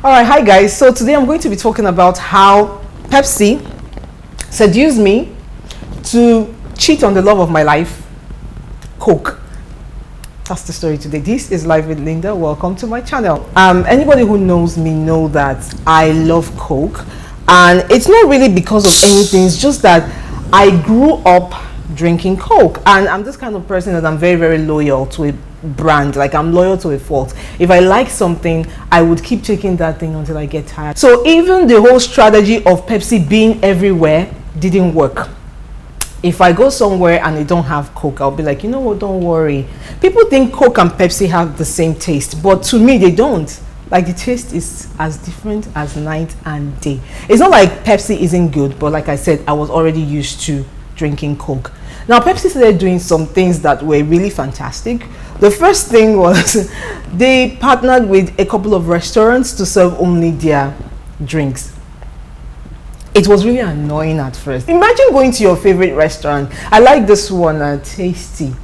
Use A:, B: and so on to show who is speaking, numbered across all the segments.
A: All right, hi guys. So today I'm going to be talking about how Pepsi seduced me to cheat on the love of my life, Coke. That's the story today. This is Live with Linda. Welcome to my channel. Anybody who knows me know that I love Coke, and it's not really because of anything. It's just that I grew up drinking Coke, and I'm this kind of person that I'm very, very loyal to a brand. Like, I'm loyal to a fault. If I like something, I would keep taking that thing until I get tired. So even the whole strategy of Pepsi being everywhere didn't work. If I go somewhere and they don't have Coke, I'll be like, you know what, don't worry. People think Coke and Pepsi have the same taste, but to me they don't. Like, the taste is as different as night and day. It's not like Pepsi isn't good, but like I said, I was already used to drinking Coke. Now Pepsi started doing some things that were really fantastic. The first thing was they partnered with a couple of restaurants to serve only their drinks. It was really annoying at first. Imagine going to your favorite restaurant. I like this one, Tasty.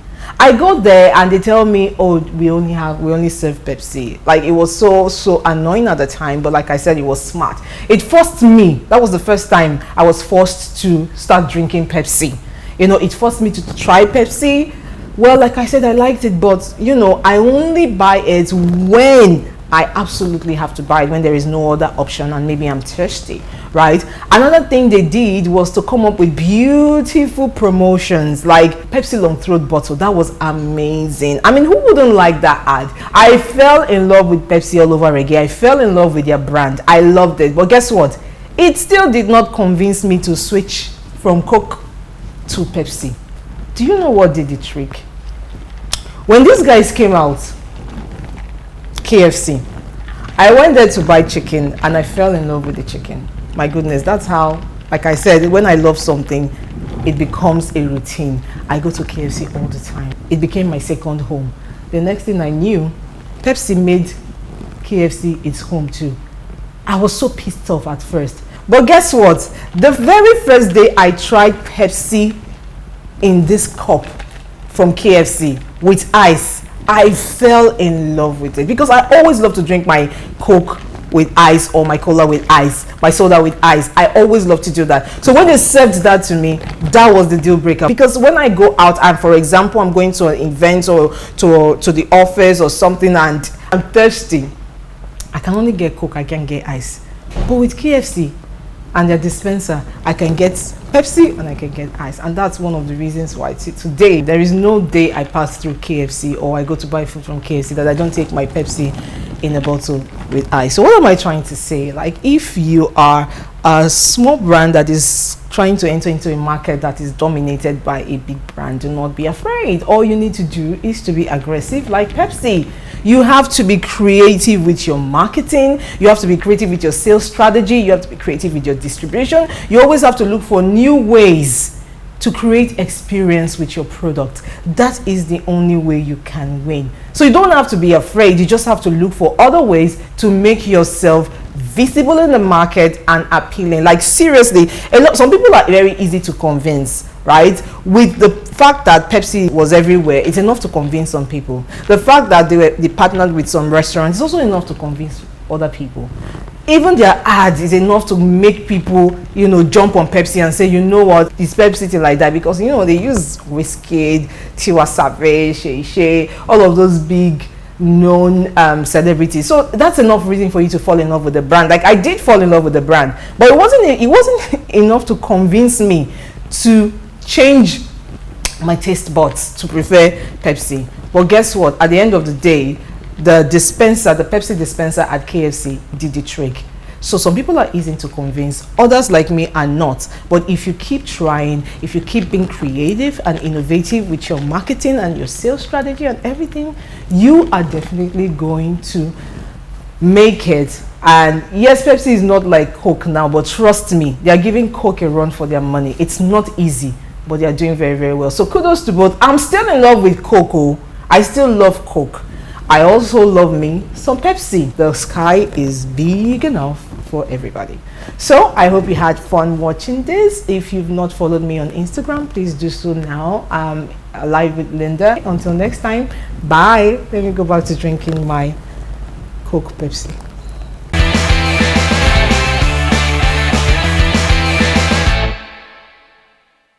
A: I go there and they tell me, oh, we only serve Pepsi. Like, it was so annoying at the time, but like I said, it was smart. It forced me. That was the first time I was forced to start drinking Pepsi. You know, it forced me to try Pepsi. Well, like I said, I liked it, but you know, I only buy it when I absolutely have to buy it, when there is no other option and maybe I'm thirsty, right? Another thing they did was to come up with beautiful promotions, like Pepsi long throat bottle. That was amazing. I mean, who wouldn't like that ad? I fell in love with Pepsi all over again. I fell in love with their brand. I loved it. But guess what? It still did not convince me to switch from Coke to Pepsi. Do you know what did the trick? When these guys came out, KFC, I went there to buy chicken and I fell in love with the chicken. My goodness, that's how, like I said, when I love something, it becomes a routine. I go to KFC all the time. It became my second home. The next thing I knew, Pepsi made KFC its home too. I was so pissed off at first. But guess what? The very first day I tried Pepsi in this cup from KFC with ice, I fell in love with it, because I always love to drink my Coke with ice or my cola with ice, my soda with ice. I always love to do that. So when they served that to me, that was the deal breaker. Because when I go out and, for example, I'm going to an event or to the office or something and I'm thirsty, I can only get Coke, I can't get ice. But with KFC and their dispenser, I can get Pepsi and I can get ice. And that's one of the reasons why today there is no day I pass through KFC or I go to buy food from KFC that I don't take my Pepsi in a bottle with ice. So what am I trying to say? Like, if you are a small brand that is trying to enter into a market that is dominated by a big brand, do not be afraid. All you need to do is to be aggressive like Pepsi. You have to be creative with your marketing. You have to be creative with your sales strategy. You have to be creative with your distribution. You always have to look for new ways to create experience with your product. That is the only way you can win. So you don't have to be afraid. You just have to look for other ways to make yourself visible in the market and appealing. Like, seriously, some people are very easy to convince, right? With the fact that Pepsi was everywhere, it's enough to convince some people. The fact that they partnered with some restaurants is also enough to convince other people. Even their ads is enough to make people, you know, jump on Pepsi and say, you know what, it's Pepsi thing like that, because, you know, they use Wizkid, Tiwa Savage, Shay, all of those big known celebrities. So that's enough reason for you to fall in love with the brand. Like, I did fall in love with the brand, but it wasn't enough to convince me to change my taste buds to prefer Pepsi. But guess what? At the end of the day, the Pepsi dispenser at KFC did the trick. So some people are easy to convince, others like me are not. But if you keep trying, if you keep being creative and innovative with your marketing and your sales strategy and everything, you are definitely going to make it. And yes, Pepsi is not like Coke now, but trust me, they are giving Coke a run for their money. It's not easy, but they are doing very, very well. So kudos to both. I'm still in love with Coke. I still love Coke. I also love me some Pepsi. The sky is big enough for everybody. So I hope you had fun watching this. If you've not followed me on Instagram, please do so now. Live with Linda. Until next time, bye. Let me go back to drinking my Coke Pepsi.